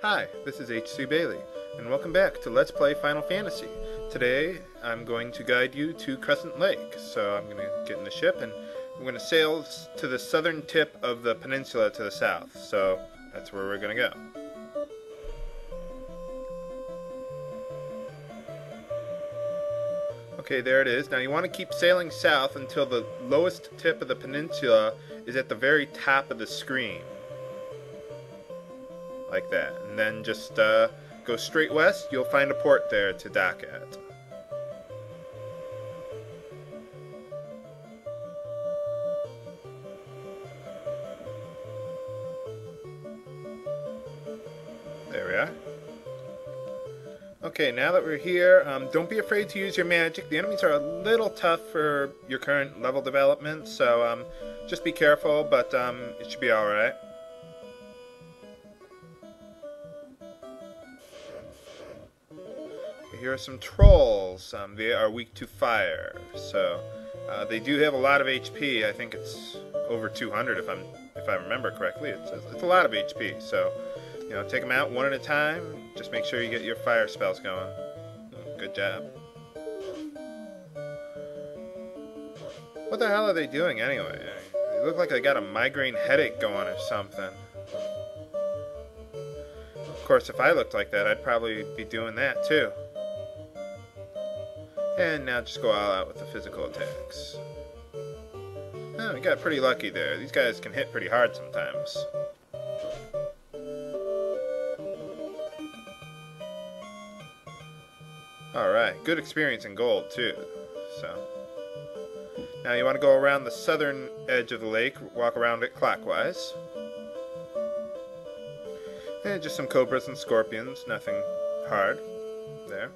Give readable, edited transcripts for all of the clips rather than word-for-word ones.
Hi, this is H.C. Bailey, and welcome back to Let's Play Final Fantasy. Today, I'm going to guide you to Crescent Lake. So I'm going to get in the ship, and I'm going to sail to the southern tip of the peninsula to the south. So that's where we're going to go. Okay, there it is. Now you want to keep sailing south until the lowest tip of the peninsula is at the very top of the screen. Like that. And then just go straight west. You'll find a port there to dock at. There we are. Okay, now that we're here, don't be afraid to use your magic. The enemies are a little tough for your current level development, so just be careful, but it should be alright. Here are some trolls. They are weak to fire, so they do have a lot of HP. I think it's over 200 if I remember correctly. It's a lot of HP. So take them out one at a time. Just make sure you get your fire spells going. Good job. What the hell are they doing anyway? They look like they got a migraine headache going or something. Of course, if I looked like that, I'd probably be doing that too. And now just go all out with the physical attacks. Oh, we got pretty lucky there. These guys can hit pretty hard sometimes. Alright, good experience in gold too. So now you want to go around the southern edge of the lake, walk around it clockwise. And just some cobras and scorpions, nothing hard there.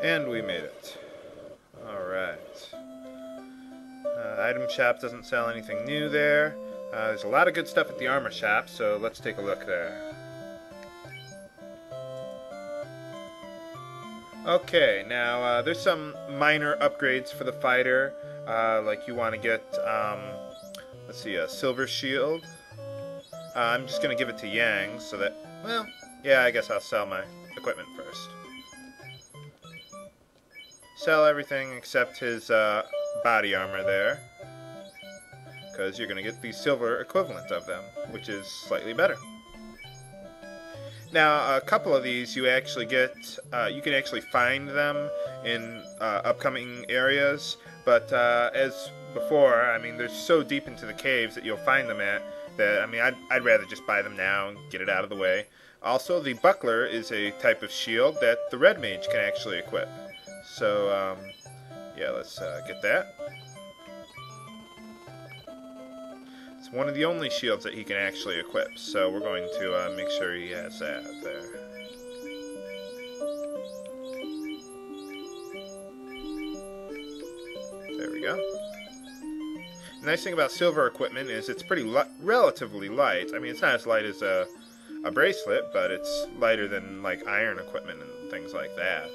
And we made it. Alright. Item shop doesn't sell anything new there. There's a lot of good stuff at the armor shop, so let's take a look there. Okay, now there's some minor upgrades for the fighter. Like you want to get, let's see, a silver shield. I'm just going to give it to Yang so that, well, yeah, I guess I'll sell my equipment first. Sell everything except his body armor there, because you're going to get the silver equivalent of them, which is slightly better. Now, a couple of these you actually get, you can actually find them in upcoming areas, but as before, I mean, they're so deep into the caves that you'll find them at, that, I mean, I'd rather just buy them now and get it out of the way. Also, the buckler is a type of shield that the red mage can actually equip. So, yeah, let's get that. It's one of the only shields that he can actually equip, so we're going to make sure he has that there. There we go. The nice thing about silver equipment is it's pretty relatively light. I mean, it's not as light as a bracelet, but it's lighter than, like, iron equipment and things like that.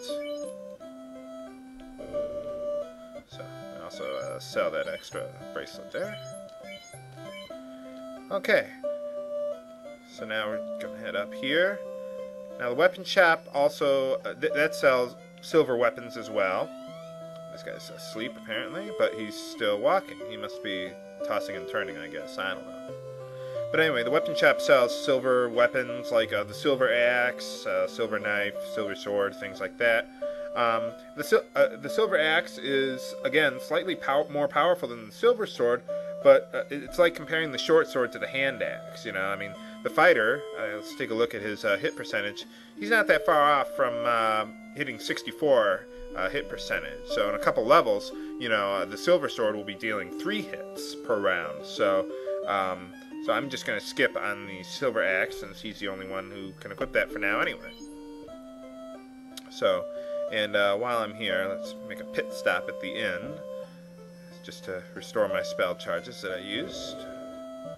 So, I also sell that extra bracelet there. Okay. So now we're going to head up here. Now the weapon shop also, that sells silver weapons as well. This guy's asleep apparently, but he's still walking. He must be tossing and turning, I guess. I don't know. But anyway, the weapon shop sells silver weapons like the silver axe, silver knife, silver sword, things like that. The silver axe is, again, slightly more powerful than the silver sword, but it's like comparing the short sword to the hand axe, you know. I mean, the fighter, let's take a look at his hit percentage. He's not that far off from hitting 64 hit percentage. So in a couple levels, the silver sword will be dealing 3 hits per round. So I'm just going to skip on the silver axe since he's the only one who can equip that for now anyway. So, and while I'm here, let's make a pit stop at the inn, just to restore my spell charges that I used. A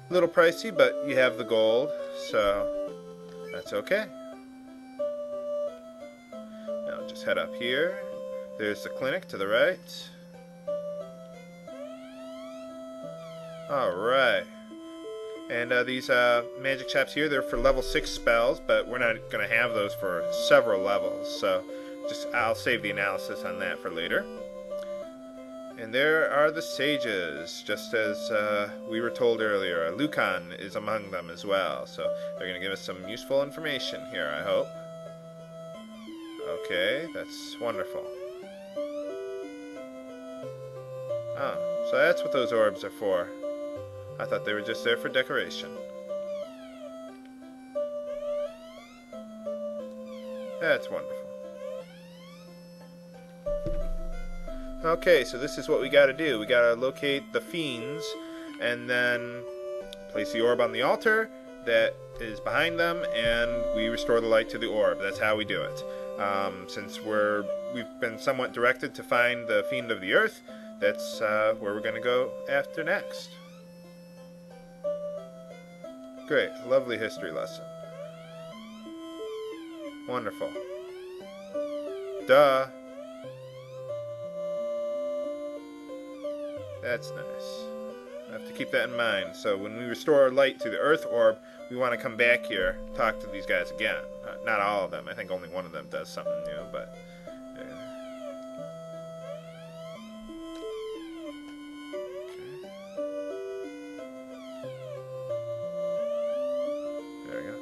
little pricey, but you have the gold, so that's okay. Now just head up here. There's the clinic to the right. Alright. And these magic chaps here, they're for level 6 spells, but we're not going to have those for several levels, so I'll save the analysis on that for later. And there are the sages, just as we were told earlier. Lucan is among them as well, so they're going to give us some useful information here, I hope. Okay, that's wonderful. Oh, so that's what those orbs are for. I thought they were just there for decoration. That's wonderful. Okay, so this is what we gotta do. We gotta locate the fiends and then place the orb on the altar that is behind them, and we restore the light to the orb. That's how we do it. Since we've been somewhat directed to find the fiend of the earth, that's where we're gonna go after next. Great, lovely history lesson. Wonderful. Duh. That's nice. I have to keep that in mind. So when we restore light to the earth orb, we want to come back here, talk to these guys again. Not all of them. I think only one of them does something new, but...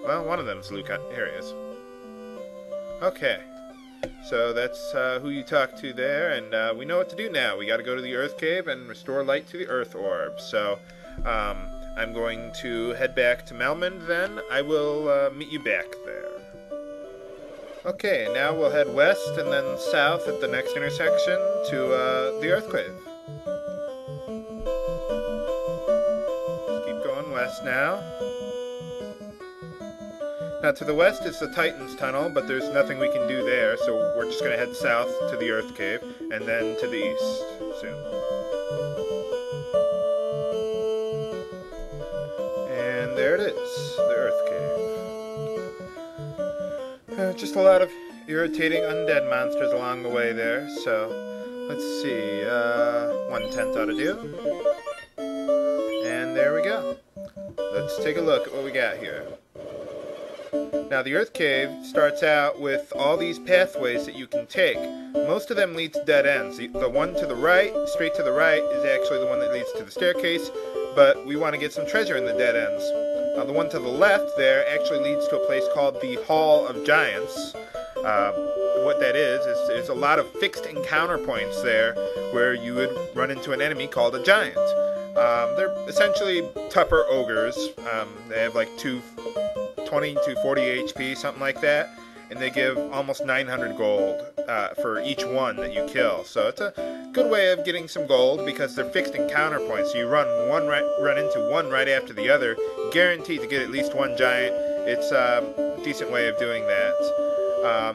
Well, one of them's Luke. Here he is. Okay. So that's who you talk to there, and we know what to do now. We got to go to the Earth Cave and restore light to the Earth Orb. So I'm going to head back to Melmond then. I will meet you back there. Okay, now we'll head west and then south at the next intersection to the Earth Cave. Just keep going west now. Now to the west is the Titan's Tunnel, but there's nothing we can do there, so we're just going to head south to the Earth Cave, and then to the east soon. And there it is, the Earth Cave. Just a lot of irritating undead monsters along the way there, so let's see, 1/10 ought to do. And there we go. Let's take a look at what we got here. Now the Earth Cave starts out with all these pathways that you can take. Most of them lead to dead ends. The one to the right, straight to the right, is actually the one that leads to the staircase, but we want to get some treasure in the dead ends. The one to the left there actually leads to a place called the Hall of Giants. What that is a lot of fixed encounter points there where you would run into an enemy called a giant. They're essentially tougher ogres. They have like 20 to 40 HP, something like that, and they give almost 900 gold for each one that you kill. So it's a good way of getting some gold because they're fixed encounter points. So you run into one right after the other, guaranteed to get at least one giant. It's a decent way of doing that.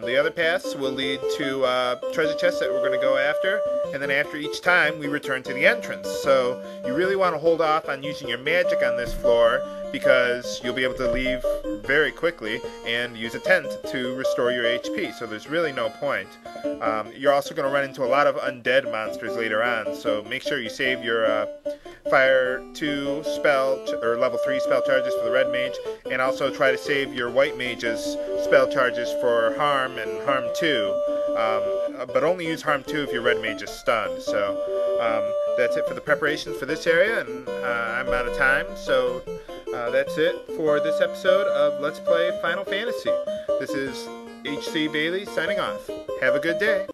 The other paths will lead to treasure chests that we're going to go after, and then after each time we return to the entrance. So you really want to hold off on using your magic on this floor because you'll be able to leave very quickly and use a tent to restore your HP, so there's really no point. You're also going to run into a lot of undead monsters later on, so make sure you save your Fire 2 spell, or level 3 spell charges for the Red Mage, and also try to save your White Mage's spell charges for Harm and Harm 2, but only use Harm 2 if your Red Mage is stunned. So that's it for the preparations for this area, and I'm out of time, so that's it for this episode of Let's Play Final Fantasy. This is H.C. Bailey signing off. Have a good day.